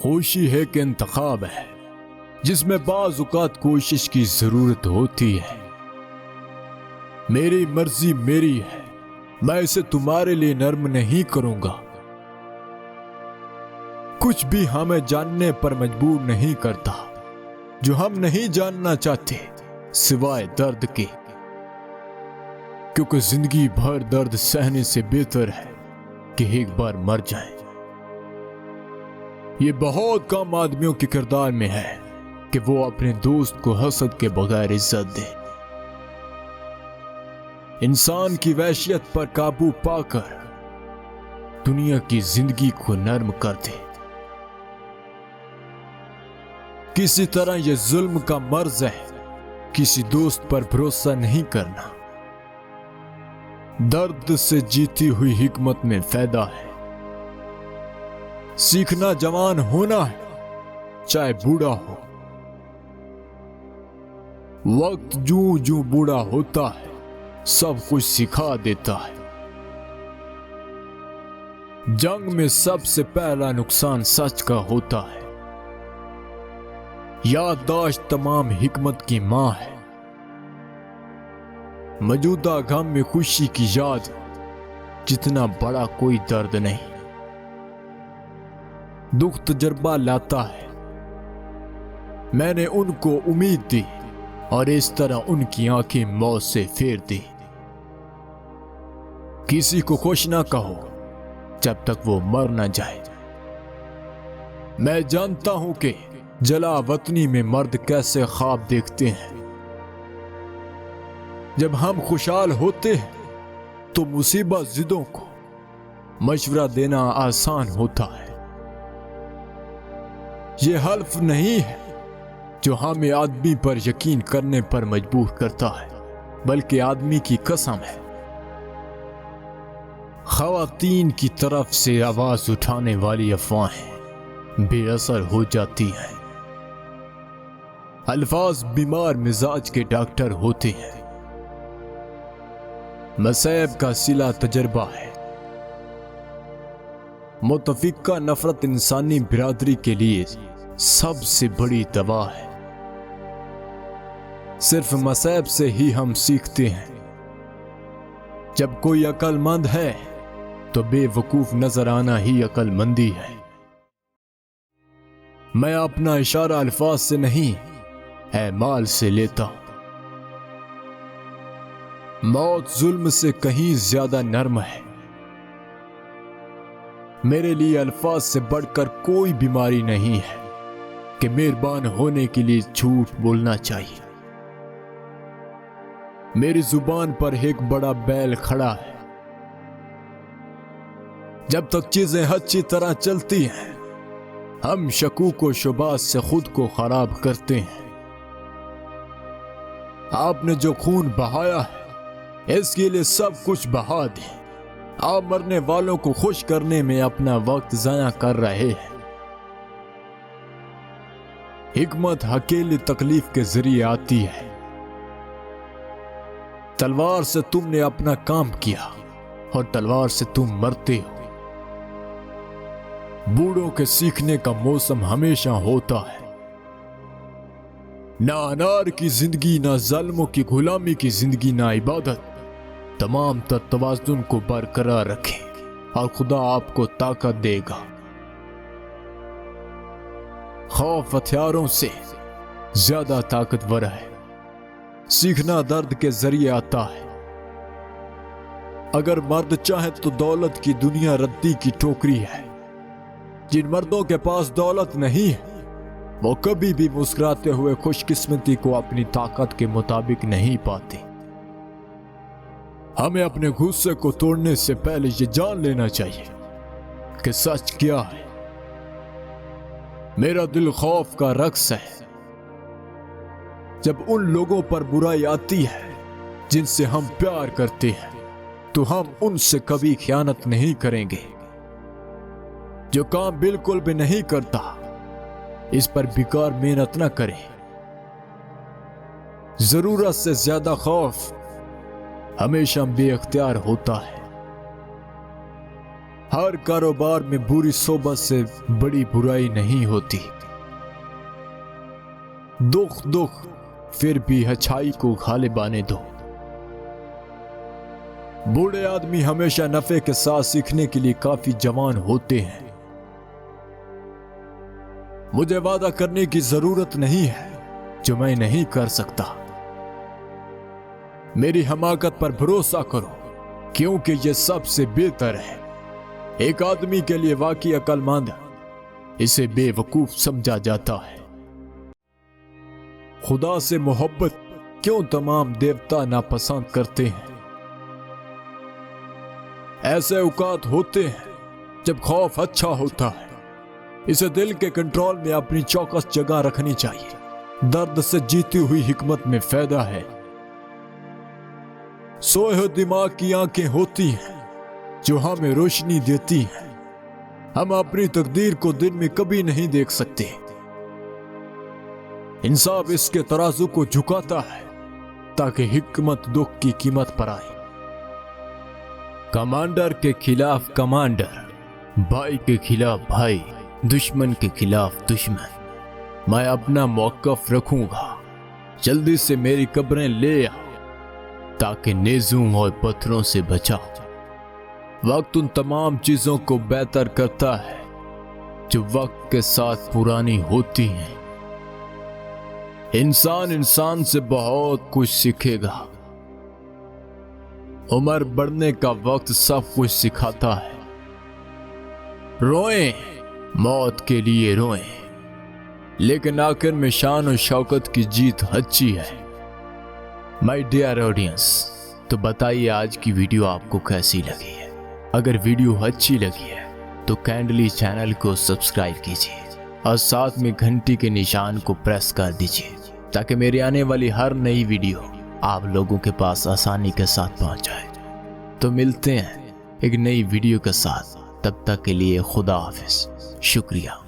खुशी है कि इंतखाब है जिसमें बाज़ औक़ात कोशिश की जरूरत होती है। मेरी मर्जी मेरी है, मैं इसे तुम्हारे लिए नर्म नहीं करूंगा। कुछ भी हमें जानने पर मजबूर नहीं करता जो हम नहीं जानना चाहते सिवाय दर्द के, क्योंकि जिंदगी भर दर्द सहने से बेहतर है कि एक बार मर जाए। ये बहुत कम आदमियों के किरदार में है कि वो अपने दोस्त को हसद के बगैर इज्जत दे। इंसान की वहशियत पर काबू पाकर दुनिया की जिंदगी को नर्म कर दे। किसी तरह यह जुल्म का मर्ज है किसी दोस्त पर भरोसा नहीं करना। दर्द से जीती हुई हिकमत में फायदा है। सीखना जवान होना है चाहे बूढ़ा हो। वक्त जूं जूं बूढ़ा होता है सब कुछ सिखा देता है। जंग में सबसे पहला नुकसान सच का होता है। याददाश्त तमाम हिकमत की मां है। मौजूदा गम में खुशी की याद जितना बड़ा कोई दर्द नहीं। दुख तजर्बा लाता है। मैंने उनको उम्मीद दी और इस तरह उनकी आंखें मौत से फेर दी। किसी को खुश ना कहो जब तक वो मर ना जाए। मैं जानता हूं कि जला वतनी में मर्द कैसे ख्वाब देखते हैं। जब हम खुशहाल होते हैं तो मुसीबत जिदों को मशवरा देना आसान होता है। यह हल्फ नहीं है जो हमें आदमी पर यकीन करने पर मजबूर करता है, बल्कि आदमी की कसम है। ख़वातीन की तरफ से आवाज उठाने वाली अफवाहें बेअसर हो जाती हैं। अल्फाज बीमार मिजाज के डॉक्टर होते हैं। मसैब का सिला तजर्बा है। मुतफिका नफरत इंसानी बिरादरी के लिए सबसे बड़ी दवा है। सिर्फ मसैब से ही हम सीखते हैं। जब कोई अक्लमंद है तो बेवकूफ नजर आना ही अक्लमंदी है। मैं अपना इशारा अल्फाज से नहीं ऐमाल से लेता हूं। मौत जुल्म से कहीं ज्यादा नर्म है। मेरे लिए अल्फाज से बढ़कर कोई बीमारी नहीं है कि मेहरबान होने के लिए झूठ बोलना चाहिए। मेरी जुबान पर एक बड़ा बैल खड़ा है। जब तक चीजें अच्छी तरह चलती हैं हम शकूक व शुबात से खुद को खराब करते हैं। आपने जो खून बहाया है इसके लिए सब कुछ बहा दें। आप मरने वालों को खुश करने में अपना वक्त जाया कर रहे हैं। हिकमत अकेली तकलीफ के जरिए आती है। तलवार से तुमने अपना काम किया और तलवार से तुम मरते हो। बूढ़ों के सीखने का मौसम हमेशा होता है। ना अनार की जिंदगी, ना जालिमों की गुलामी की जिंदगी, ना इबादत। तमाम तवाज़ुन को बरकरार रखें और खुदा आपको ताकत देगा। खौफ हथियारों से ज्यादा ताकतवर है। सीखना दर्द के जरिए आता है। अगर मर्द चाहे तो दौलत की दुनिया रद्दी की टोकरी है। जिन मर्दों के पास दौलत नहीं है वो कभी भी मुस्कुराते हुए खुशकिस्मती को अपनी ताकत के मुताबिक नहीं पाते। हमें अपने गुस्से को तोड़ने से पहले ये जान लेना चाहिए कि सच क्या है। मेरा दिल खौफ का रक्स है। जब उन लोगों पर बुराई आती है जिनसे हम प्यार करते हैं तो हम उनसे कभी खयानत नहीं करेंगे। जो काम बिल्कुल भी नहीं करता इस पर बेकार मेहनत न करें। जरूरत से ज्यादा खौफ हमेशा बेअख्तियार होता है। हर कारोबार में बुरी सोबत से बड़ी बुराई नहीं होती। दुख दुख फिर भी अच्छाई को गालिब आने दो। बूढ़े आदमी हमेशा नफे के साथ सीखने के लिए काफी जवान होते हैं। मुझे वादा करने की जरूरत नहीं है जो मैं नहीं कर सकता। मेरी हमाकत पर भरोसा करो, क्योंकि यह सबसे बेहतर है। एक आदमी के लिए वाकई अक्लमंद इसे बेवकूफ समझा जाता है। खुदा से मोहब्बत क्यों तमाम देवता नापसंद करते हैं? ऐसे औकात होते हैं जब खौफ अच्छा होता है। इसे दिल के कंट्रोल में अपनी चौकस जगह रखनी चाहिए। दर्द से जीती हुई हिकमत में फायदा है। सोए हुए दिमाग की आंखें होती हैं जो हमें रोशनी देती हैं। हम अपनी तकदीर को दिन में कभी नहीं देख सकते। इंसाफ इसके तराजू को झुकाता है ताकि हिकमत दुख की कीमत पर आए। कमांडर के खिलाफ कमांडर, भाई के खिलाफ भाई, दुश्मन के खिलाफ दुश्मन। मैं अपना मौकफ रखूंगा। जल्दी से मेरी कब्रें ले आओ ताकि नेज़ों और पत्थरों से बचाओ। वक्त उन तमाम चीजों को बेहतर करता है जो वक्त के साथ पुरानी होती हैं। इंसान इंसान से बहुत कुछ सीखेगा। उम्र बढ़ने का वक्त सब कुछ सिखाता है। रोएं, मौत के लिए रोएं, लेकिन आखिर में शान और शौकत की जीत अच्छी है। माय डियर ऑडियंस, तो बताइए आज की वीडियो आपको कैसी लगी है। अगर वीडियो अच्छी लगी है तो काइंडली चैनल को सब्सक्राइब कीजिए और साथ में घंटी के निशान को प्रेस कर दीजिए ताकि मेरी आने वाली हर नई वीडियो आप लोगों के पास आसानी के साथ पहुंच जाए। तो मिलते हैं एक नई वीडियो के साथ। तब तक के लिए खुदा हाफिज। शुक्रिया।